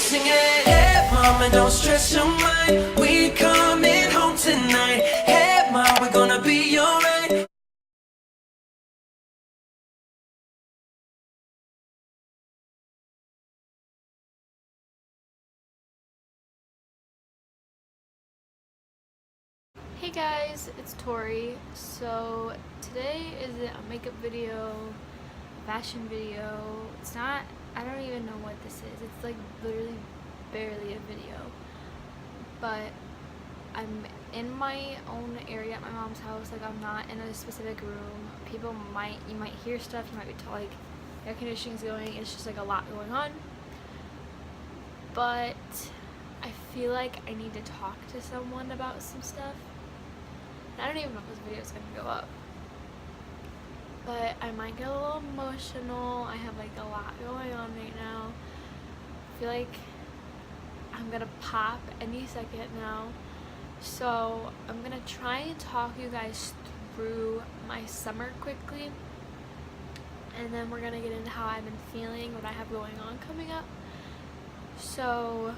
singing, hey mama, don't stress your mind. We coming home tonight. Hey mama, we're gonna be alright. Hey guys, it's Tori. So today is a makeup video, fashion video. It's not, I don't even know what this is. It's like literally barely a video. But I'm in my own area at my mom's house. Like, I'm not in a specific room. You might hear stuff, you might be like air conditioning's going. It's just like a lot going on. But I feel like I need to talk to someone about some stuff. I don't even know if this video is gonna go up, but I might get a little emotional. I have like a lot going on right now. I feel like I'm gonna pop any second now, so I'm gonna try and talk you guys through my summer quickly, and then we're gonna get into how I've been feeling, what I have going on coming up. So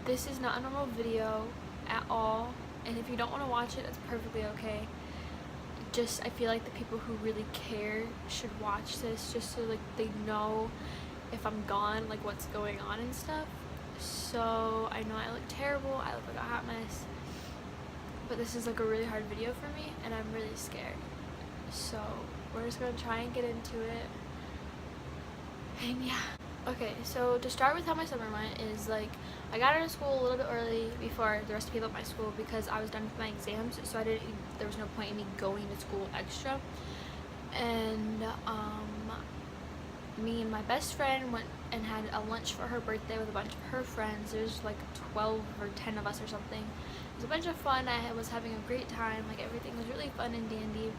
this is not a normal video at all. And if you don't want to watch it, that's perfectly okay. I feel like the people who really care should watch this, just so like they know if I'm gone, like what's going on and stuff. So I know I look terrible, I look like a hot mess, but this is like a really hard video for me, and I'm really scared. So we're just gonna try and get into it. And yeah. Okay, so to start with how my summer went is like I got out of school a little bit early before the rest of people at my school because I was done with my exams, so there was no point in me going to school extra. And me and my best friend went and had a lunch for her birthday with a bunch of her friends. There's like 12 or 10 of us or something. It was a bunch of fun. I was having a great time. Like, everything was really fun and dandy.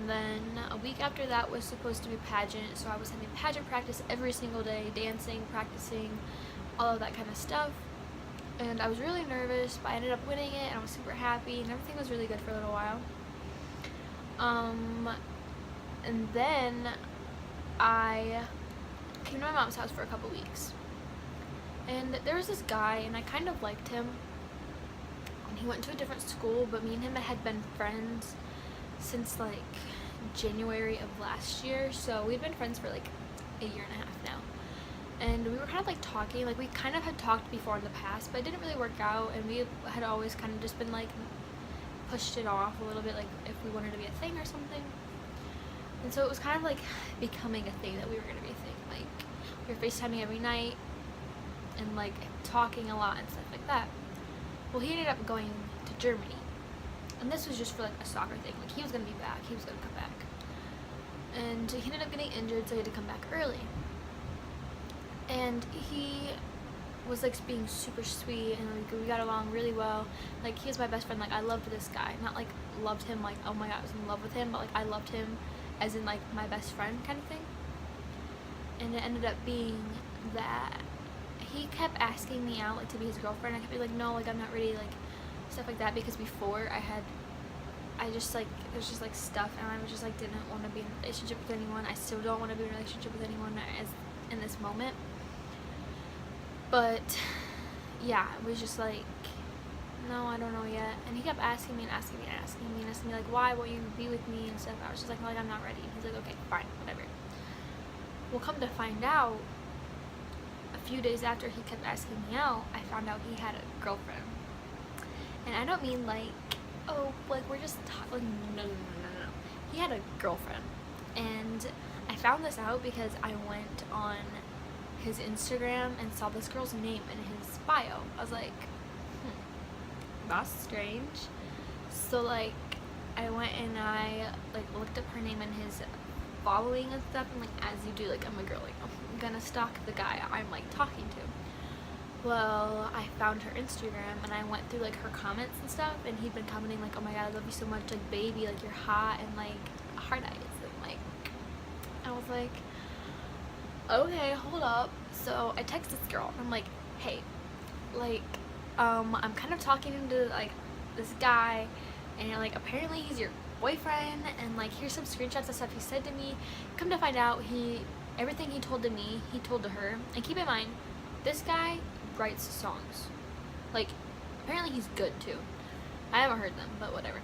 And then a week after that was supposed to be pageant, so I was having pageant practice every single day, dancing, practicing, all of that kind of stuff. And I was really nervous, but I ended up winning it, and I was super happy, and everything was really good for a little while. And then I came to my mom's house for a couple weeks. And there was this guy, and I kind of liked him. And he went to a different school, but me and him had been friends since like January of last year, so we'd been friends for like a year and a half now, and we were kind of like talking, like we kind of had talked before in the past, but it didn't really work out, and we had always kind of just been like pushed it off a little bit, like if we wanted to be a thing or something. And so it was kind of like becoming a thing that we were going to be a thing. Like, we were FaceTiming every night and like talking a lot and stuff like that. Well, he ended up going to Germany. And this was just for like a soccer thing. Like, he was gonna be back. He was gonna come back. And he ended up getting injured, so he had to come back early. And he was like being super sweet, and like we got along really well. Like, he was my best friend. Like, I loved this guy. Not like loved him like, oh my god, I was in love with him, but like I loved him as in like my best friend kind of thing. And it ended up being that he kept asking me out, like, to be his girlfriend. I kept being like, no, like, I'm not ready, like, stuff like that, because before I just like, there's just like stuff, and I was just like, didn't want to be in a relationship with anyone. I still don't want to be in a relationship with anyone as in this moment. But yeah, it was just like, no, I don't know yet. And he kept asking me and asking me and asking me and asking me like, why won't you be with me and stuff. I was just like, no, like, I'm not ready. He's like, okay, fine, whatever. Well, come to find out, a few days after he kept asking me out, I found out he had a girlfriend. And I don't mean like, oh, like, we're just like, no. He had a girlfriend. And I found this out because I went on his Instagram and saw this girl's name in his bio. I was like, that's strange. So like, I went and I like looked up her name in his following and stuff, and like, as you do, like, I'm a girl, like, I'm gonna stalk the guy I'm like talking to. Well, I found her Instagram and I went through like her comments and stuff, and he'd been commenting like, oh my god, I love you so much, like, baby, like, you're hot, and like heart eyes, and like, I was like, okay, hold up. So I text this girl, I'm like, hey, like, I'm kind of talking to like this guy, and like, apparently he's your boyfriend, and like, here's some screenshots of stuff he said to me. Come to find out, everything he told to me, he told to her. And keep in mind, this guy writes songs. Like, apparently he's good too. I haven't heard them, but whatever.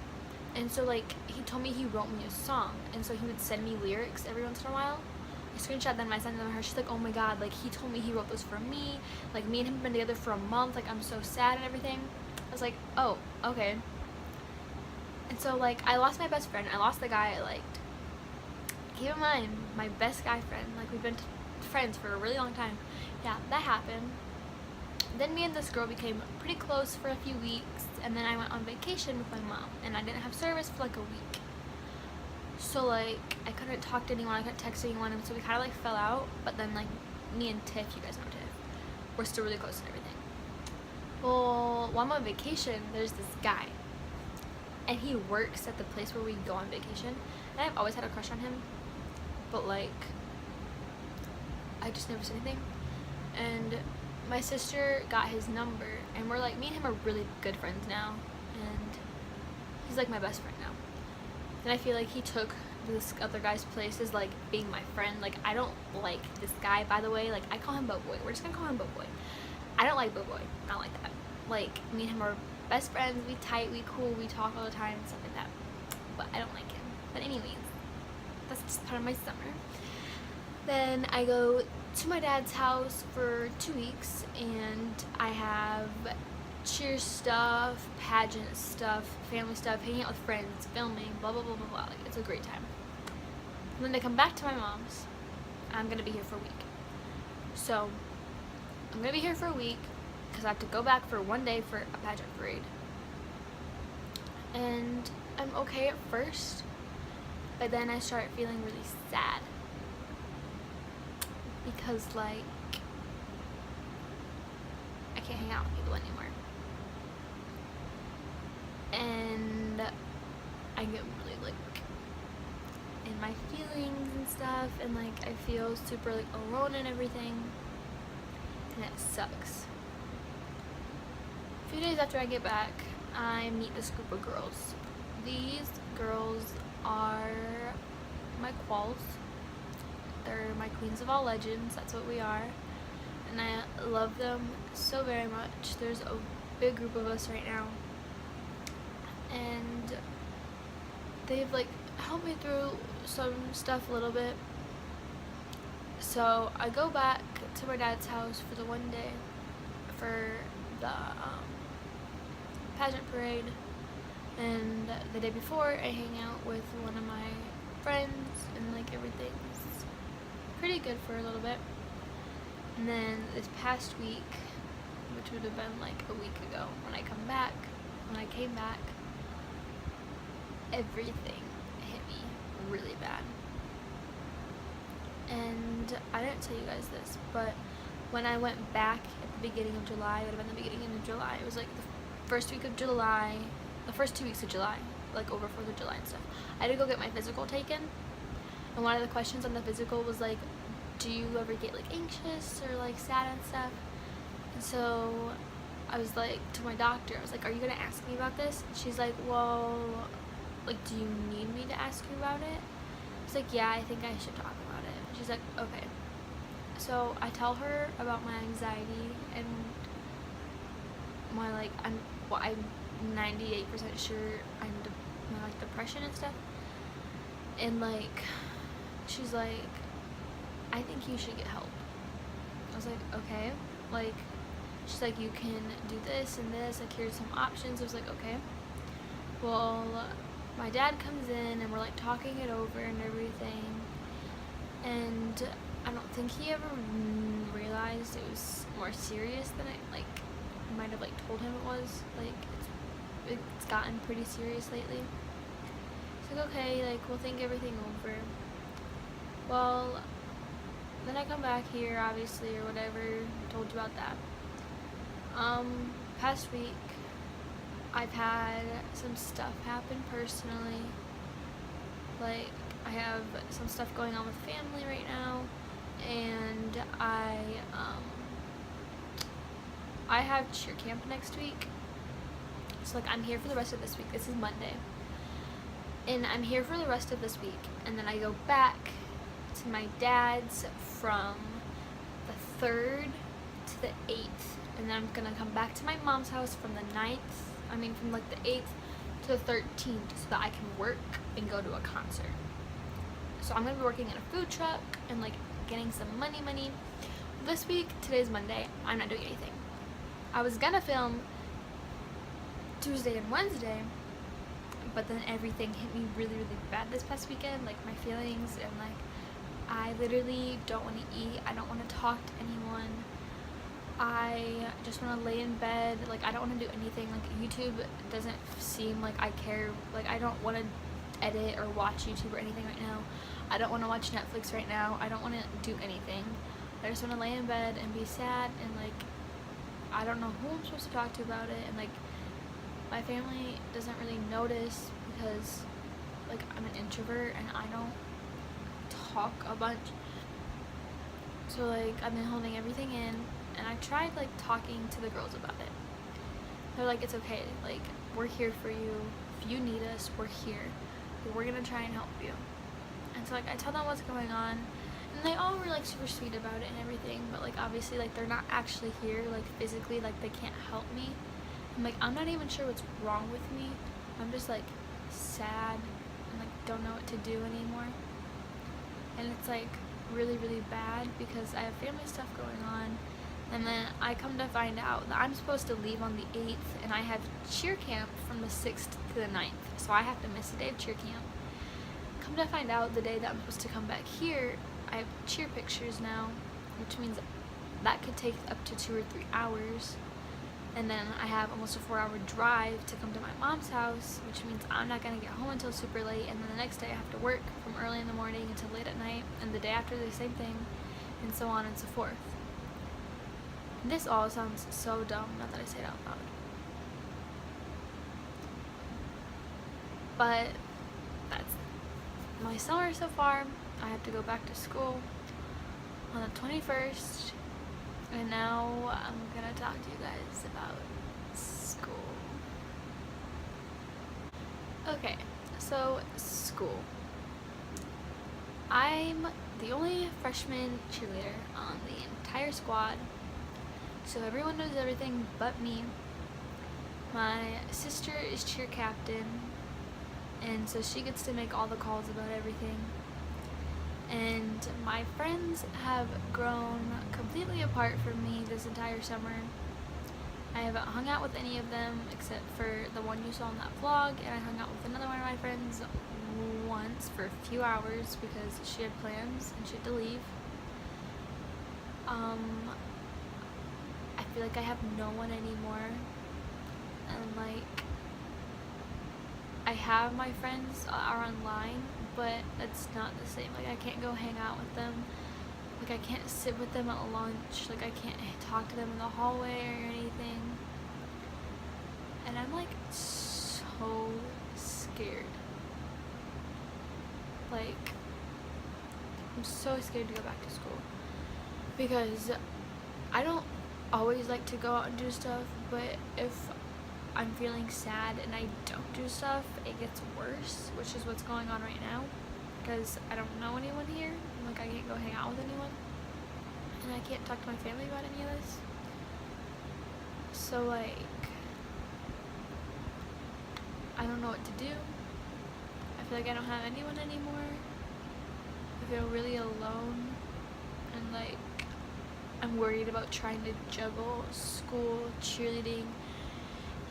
And so, like, he told me he wrote me a song, and so he would send me lyrics every once in a while. I screenshot them, I sent them to her. She's like, oh my god, like, he told me he wrote those for me. Like, me and him have been together for a month. Like, I'm so sad and everything. I was like, oh, okay. And so, like, I lost my best friend. I lost the guy I liked. Keep in mind, my best guy friend. Like, we've been friends for a really long time. Yeah, that happened. Then me and this girl became pretty close for a few weeks, and then I went on vacation with my mom, and I didn't have service for like a week. So like, I couldn't talk to anyone, I couldn't text anyone, and so we kind of like fell out. But then like, me and Tiff, you guys know Tiff, we're still really close and everything. Well, while I'm on vacation, there's this guy, and he works at the place where we go on vacation, and I've always had a crush on him, but like, I just never said anything. And my sister got his number, and we're like, me and him are really good friends now, and he's like my best friend now. And I feel like he took this other guy's place as like being my friend. Like, I don't like this guy, by the way. Like, I call him Bo Boy. We're just gonna call him Bo Boy. I don't like Bo Boy. Not like that. Like, me and him are best friends. We tight, we cool, we talk all the time, stuff like that. But I don't like him. But anyways, that's just part of my summer. Then I go to my dad's house for 2 weeks, and I have cheer stuff, pageant stuff, family stuff, hanging out with friends, filming, blah blah blah blah blah. Like, it's a great time. And then I come back to my mom's. I'm gonna be here for a week. So I'm gonna be here for a week because I have to go back for 1 day for a pageant parade. And I'm okay at first, but then I start feeling really sad. Because, like, I can't hang out with people anymore. And I get really, like, in my feelings and stuff. And, like, I feel super, like, alone and everything. And it sucks. A few days after I get back, I meet this group of girls. These girls are my quals. They're my queens of all legends. That's what we are. And I love them so very much. There's a big group of us right now. And they've like helped me through some stuff a little bit. So I go back to my dad's house for the 1 day for the pageant parade. And the day before, I hang out with one of my friends, and like everything's pretty good for a little bit. And then this past week, which would have been like a week ago, when I came back, everything hit me really bad. And I didn't tell you guys this, but when I went back at the beginning of July, it would have been the beginning of July, it was like the first week of July, the first 2 weeks of July, like over 4th of July and stuff. I had to go get my physical taken. And one of the questions on the physical was like, do you ever get like anxious or like sad and stuff? And so I was like to my doctor, I was like, are you gonna ask me about this? And she's like, well, like, do you need me to ask you about it? I was like, yeah, I think I should talk about it. And she's like, okay. So I tell her about my anxiety and my like, I'm 98% sure I'm my like depression and stuff. And like, she's like, I think you should get help. I was like, okay. Like, she's like, you can do this and this, like here's some options. I was like, okay. Well, my dad comes in and we're like talking it over and everything, and I don't think he ever realized it was more serious than I like might have like told him it was. Like, it's gotten pretty serious lately. It's like, okay, like we'll think everything over. Well, then I come back here, obviously, or whatever. I told you about that. Past week, I've had some stuff happen personally. Like, I have some stuff going on with family right now, and I have cheer camp next week. So like, I'm here for the rest of this week. This is Monday. And I'm here for the rest of this week. And then I go back to my dad's from the 3rd to the 8th. And then then I'm gonna come back to my mom's house from the 9th, from like the 8th to the 13th, so that I can work and go to a concert. So I'm gonna be working at a food truck and like getting some money. This week, today's Monday, I'm not doing anything. I was gonna film Tuesday and Wednesday, but then everything hit me really bad this past weekend, like my feelings, and like I literally don't want to eat, I don't want to talk to anyone, I just want to lay in bed, like I don't want to do anything. Like YouTube doesn't seem like I care, like I don't want to edit or watch YouTube or anything right now. I don't want to watch Netflix right now. I don't want to do anything. I just want to lay in bed and be sad, and like I don't know who I'm supposed to talk to about it, and like my family doesn't really notice because like I'm an introvert and I don't talk a bunch. So like I've been holding everything in, and I tried like talking to the girls about it. They're like, it's okay, like we're here for you. If you need us, we're here. We're gonna try and help you. And so like I tell them what's going on, and they all were like super sweet about it and everything, but like obviously like they're not actually here, like physically, like they can't help me. And like I'm not even sure what's wrong with me. I'm just like sad and like don't know what to do anymore. And it's like really bad because I have family stuff going on, and then I come to find out that I'm supposed to leave on the 8th, and I have cheer camp from the 6th to the 9th, so I have to miss a day of cheer camp. Come to find out the day that I'm supposed to come back here, I have cheer pictures now, which means that could take up to 2 or 3 hours. And then I have almost a 4-hour drive to come to my mom's house, which means I'm not going to get home until super late, and then the next day I have to work from early in the morning until late at night, and the day after the same thing, and so on and so forth. This all sounds so dumb now that I say it out loud. But that's my summer so far. I have to go back to school on the 21st. And now I'm gonna talk to you guys about school. Okay, so school. I'm the only freshman cheerleader on the entire squad, so everyone knows everything but me. My sister is cheer captain, and so she gets to make all the calls about everything. And my friends have grown completely apart from me this entire summer. I haven't hung out with any of them except for the one you saw in that vlog, and I hung out with another one of my friends once for a few hours because she had plans and she had to leave. I feel like I have no one anymore, and like I have my friends are online, but it's not the same. Like I can't go hang out with them, like I can't sit with them at lunch, like I can't talk to them in the hallway or anything, and I'm like so scared. Like I'm so scared to go back to school because I don't always like to go out and do stuff, but if I'm feeling sad and I don't do stuff, it gets worse, which is what's going on right now because I don't know anyone here. Like I can't go hang out with anyone, and I can't talk to my family about any of this. So like I don't know what to do. I feel like I don't have anyone anymore. I feel really alone, and like I'm worried about trying to juggle school, cheerleading,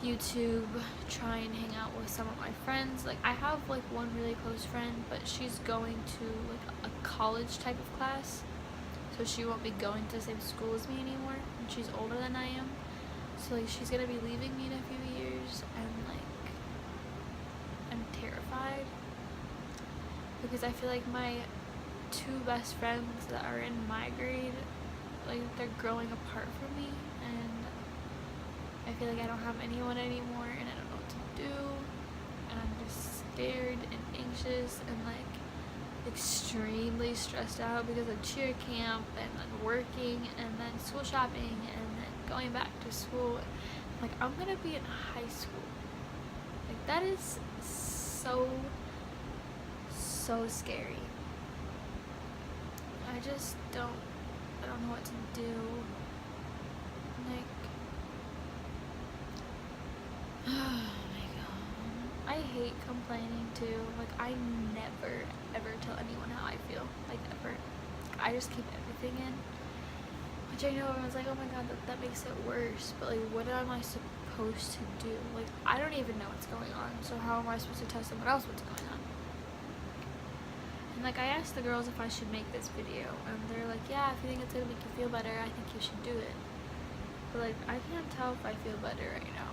YouTube, try and hang out with some of my friends. Like I have like one really close friend, but she's going to like a college type of class, so she won't be going to the same school as me anymore, and she's older than I am, so like she's gonna be leaving me in a few years, and like I'm terrified because I feel like my two best friends that are in my grade, like they're growing apart from me, and I feel like I don't have anyone anymore, and I don't know what to do, and I'm just scared and anxious and like extremely stressed out because of cheer camp and then working and then school shopping and then going back to school. Like I'm gonna be in high school. Like that is so scary. I don't know what to do. Like hate complaining too. Like, I never ever tell anyone how I feel, like, ever. I just keep everything in, which I know everyone's like, oh my god, that makes it worse, but like, what am I supposed to do? Like, I don't even know what's going on, so how am I supposed to tell someone else what's going on? And like, I asked the girls if I should make this video, and they're like, yeah, if you think it's gonna make you feel better, I think you should do it. But like, I can't tell if I feel better right now.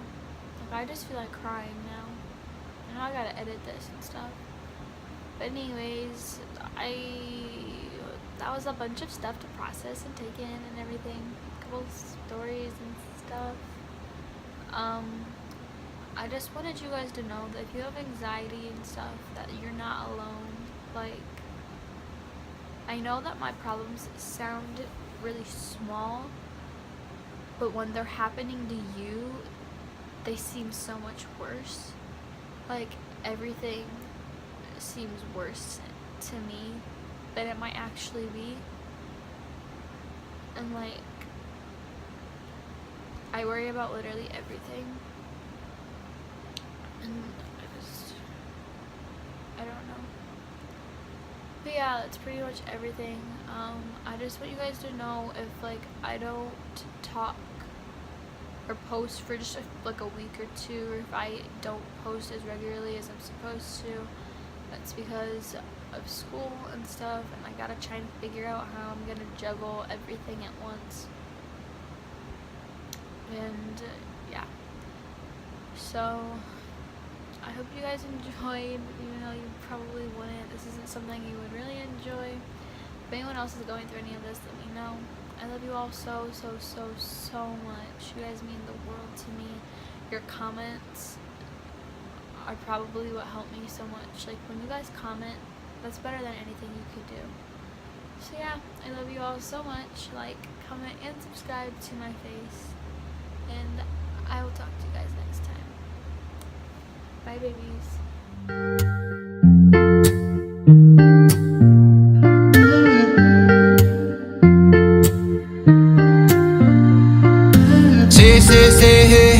Like, I just feel like crying now. I know I gotta edit this and stuff. But anyways, that was a bunch of stuff to process and take in and everything. A couple stories and stuff. I just wanted you guys to know that if you have anxiety and stuff, that you're not alone. Like, I know that my problems sound really small, but when they're happening to you, they seem so much worse. Like, everything seems worse to me than it might actually be. And like, I worry about literally everything. And I don't know. But yeah, that's pretty much everything. I just want you guys to know, if like I don't talk or post for just like a week or two, or if I don't post as regularly as I'm supposed to, that's because of school and stuff, and I gotta try and figure out how I'm gonna juggle everything at once. And yeah, so I hope you guys enjoyed, even though you probably wouldn't. This isn't something you would really enjoy. If anyone else is going through any of this, let me know. I love you all so much. You guys mean the world to me. Your comments are probably what helped me so much. Like, when you guys comment, that's better than anything you could do. So yeah, I love you all so much. Like, comment, and subscribe to my face. And I will talk to you guys next time. Bye, babies. Xxxx.